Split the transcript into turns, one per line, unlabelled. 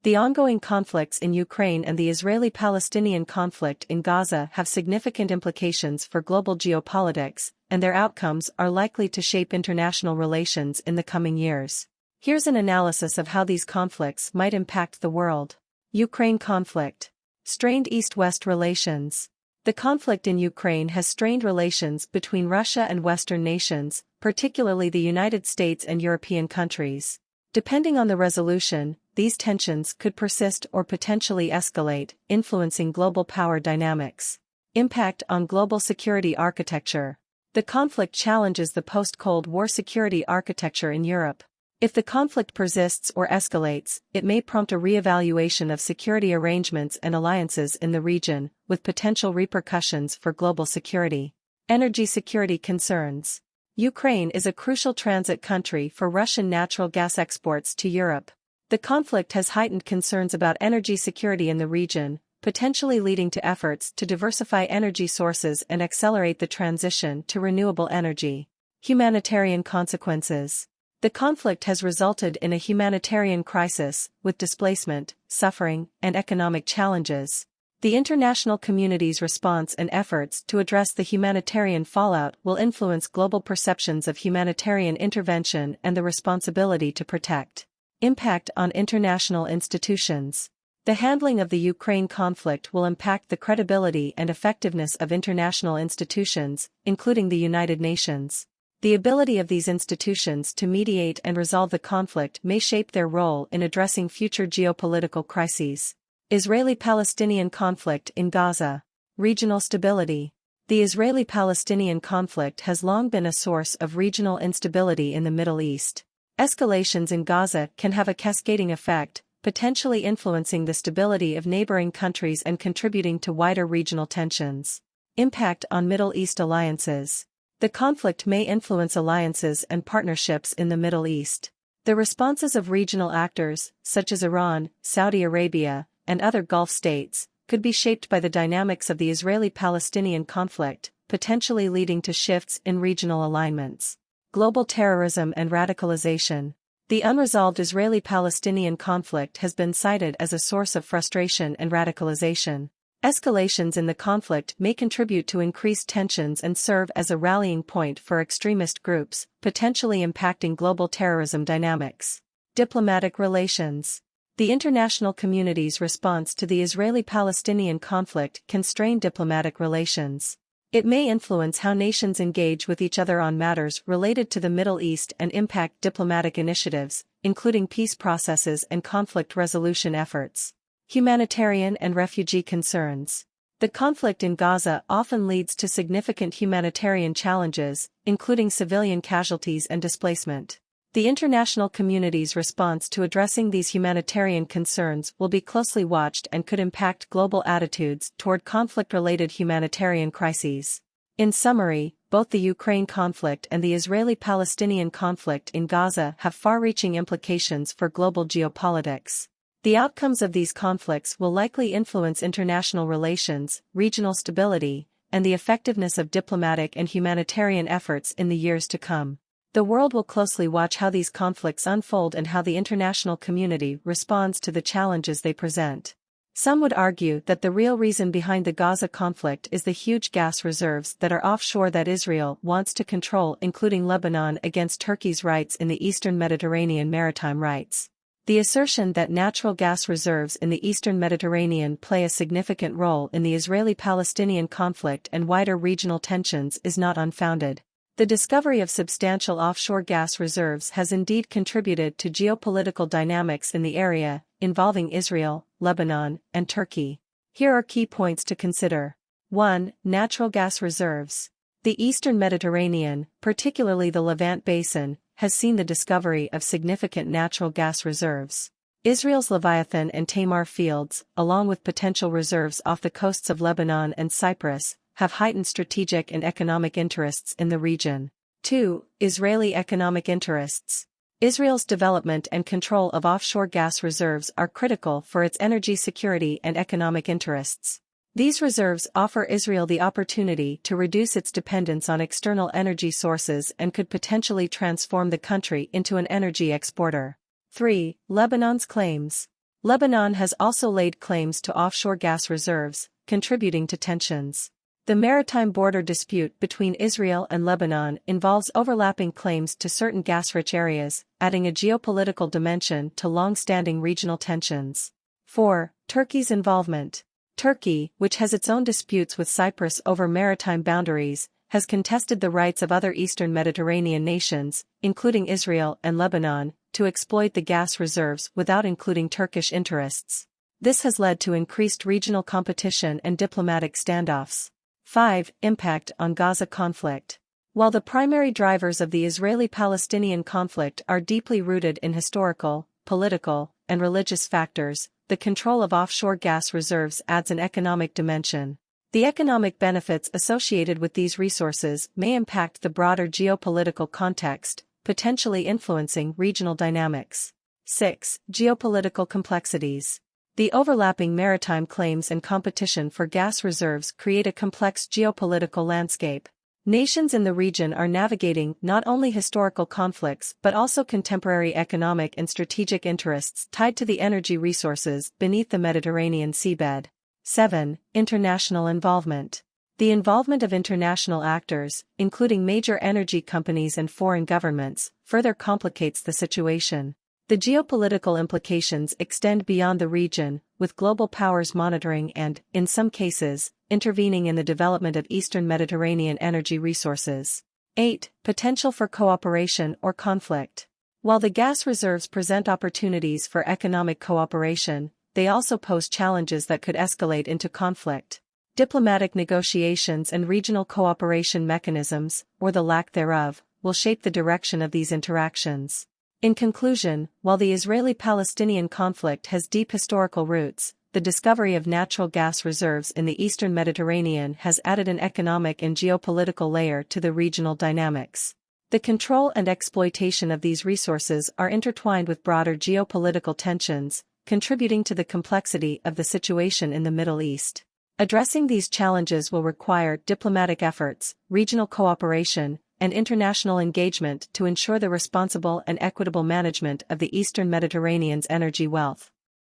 The ongoing conflicts in Ukraine and the Israeli-Palestinian conflict in Gaza have significant implications for global geopolitics, and their outcomes are likely to shape international relations in the coming years. Here's an analysis of how these conflicts might impact the world. Ukraine conflict. Strained East-West relations. The conflict in Ukraine has strained relations between Russia and Western nations, particularly the United States and European countries. Depending on the resolution, these tensions could persist or potentially escalate, influencing global power dynamics. Impact on global security architecture. The conflict challenges the post-Cold War security architecture in Europe. If the conflict persists or escalates, it may prompt a re-evaluation of security arrangements and alliances in the region, with potential repercussions for global security. Energy security concerns. Ukraine is a crucial transit country for Russian natural gas exports to Europe. The conflict has heightened concerns about energy security in the region, potentially leading to efforts to diversify energy sources and accelerate the transition to renewable energy. Humanitarian consequences. The conflict has resulted in a humanitarian crisis, with displacement, suffering, and economic challenges. The international community's response and efforts to address the humanitarian fallout will influence global perceptions of humanitarian intervention and the responsibility to protect. Impact on international institutions. The handling of the Ukraine conflict will impact the credibility and effectiveness of international institutions, including the United Nations. The ability of these institutions to mediate and resolve the conflict may shape their role in addressing future geopolitical crises. Israeli-Palestinian conflict in Gaza. Regional stability. The Israeli-Palestinian conflict has long been a source of regional instability in the Middle East. Escalations in Gaza can have a cascading effect, potentially influencing the stability of neighboring countries and contributing to wider regional tensions. Impact on Middle East alliances. The conflict may influence alliances and partnerships in the Middle East. The responses of regional actors, such as Iran, Saudi Arabia, and other Gulf states, could be shaped by the dynamics of the Israeli-Palestinian conflict, potentially leading to shifts in regional alignments. Global terrorism and radicalization. The unresolved Israeli-Palestinian conflict has been cited as a source of frustration and radicalization. Escalations in the conflict may contribute to increased tensions and serve as a rallying point for extremist groups, potentially impacting global terrorism dynamics. Diplomatic relations. The international community's response to the Israeli-Palestinian conflict can strain diplomatic relations. It may influence how nations engage with each other on matters related to the Middle East and impact diplomatic initiatives, including peace processes and conflict resolution efforts. Humanitarian and refugee concerns. The conflict in Gaza often leads to significant humanitarian challenges, including civilian casualties and displacement. The international community's response to addressing these humanitarian concerns will be closely watched and could impact global attitudes toward conflict-related humanitarian crises. In summary, both the Ukraine conflict and the Israeli-Palestinian conflict in Gaza have far-reaching implications for global geopolitics. The outcomes of these conflicts will likely influence international relations, regional stability, and the effectiveness of diplomatic and humanitarian efforts in the years to come. The world will closely watch how these conflicts unfold and how the international community responds to the challenges they present. Some would argue that the real reason behind the Gaza conflict is the huge gas reserves that are offshore that Israel wants to control, including Lebanon against Turkey's rights in the Eastern Mediterranean maritime rights. The assertion that natural gas reserves in the Eastern Mediterranean play a significant role in the Israeli-Palestinian conflict and wider regional tensions is not unfounded. The discovery of substantial offshore gas reserves has indeed contributed to geopolitical dynamics in the area, involving Israel, Lebanon, and Turkey. Here are key points to consider. 1. Natural gas reserves. The Eastern Mediterranean, particularly the Levant Basin, has seen the discovery of significant natural gas reserves. Israel's Leviathan and Tamar fields, along with potential reserves off the coasts of Lebanon and Cyprus, have heightened strategic and economic interests in the region. 2. Israeli economic interests. Israel's development and control of offshore gas reserves are critical for its energy security and economic interests. These reserves offer Israel the opportunity to reduce its dependence on external energy sources and could potentially transform the country into an energy exporter. 3. Lebanon's claims. Lebanon has also laid claims to offshore gas reserves, contributing to tensions. The maritime border dispute between Israel and Lebanon involves overlapping claims to certain gas-rich areas, adding a geopolitical dimension to long-standing regional tensions. 4. Turkey's involvement. Turkey, which has its own disputes with Cyprus over maritime boundaries, has contested the rights of other eastern Mediterranean nations, including Israel and Lebanon, to exploit the gas reserves without including Turkish interests. This has led to increased regional competition and diplomatic standoffs. 5. Impact on Gaza conflict. While the primary drivers of the Israeli-Palestinian conflict are deeply rooted in historical, political, and religious factors, the control of offshore gas reserves adds an economic dimension. The economic benefits associated with these resources may impact the broader geopolitical context, potentially influencing regional dynamics. 6. Geopolitical complexities. The overlapping maritime claims and competition for gas reserves create a complex geopolitical landscape. Nations in the region are navigating not only historical conflicts but also contemporary economic and strategic interests tied to the energy resources beneath the Mediterranean seabed. 7. International involvement. The involvement of international actors, including major energy companies and foreign governments, further complicates the situation. The geopolitical implications extend beyond the region, with global powers monitoring and, in some cases, intervening in the development of Eastern Mediterranean energy resources. 8. Potential for cooperation or conflict. While the gas reserves present opportunities for economic cooperation, they also pose challenges that could escalate into conflict. Diplomatic negotiations and regional cooperation mechanisms, or the lack thereof, will shape the direction of these interactions. In conclusion, while the Israeli-Palestinian conflict has deep historical roots, the discovery of natural gas reserves in the eastern Mediterranean has added an economic and geopolitical layer to the regional dynamics. The control and exploitation of these resources are intertwined with broader geopolitical tensions, contributing to the complexity of the situation in the Middle East. Addressing these challenges will require diplomatic efforts, regional cooperation, and international engagement to ensure the responsible and equitable management of the Eastern Mediterranean's energy wealth.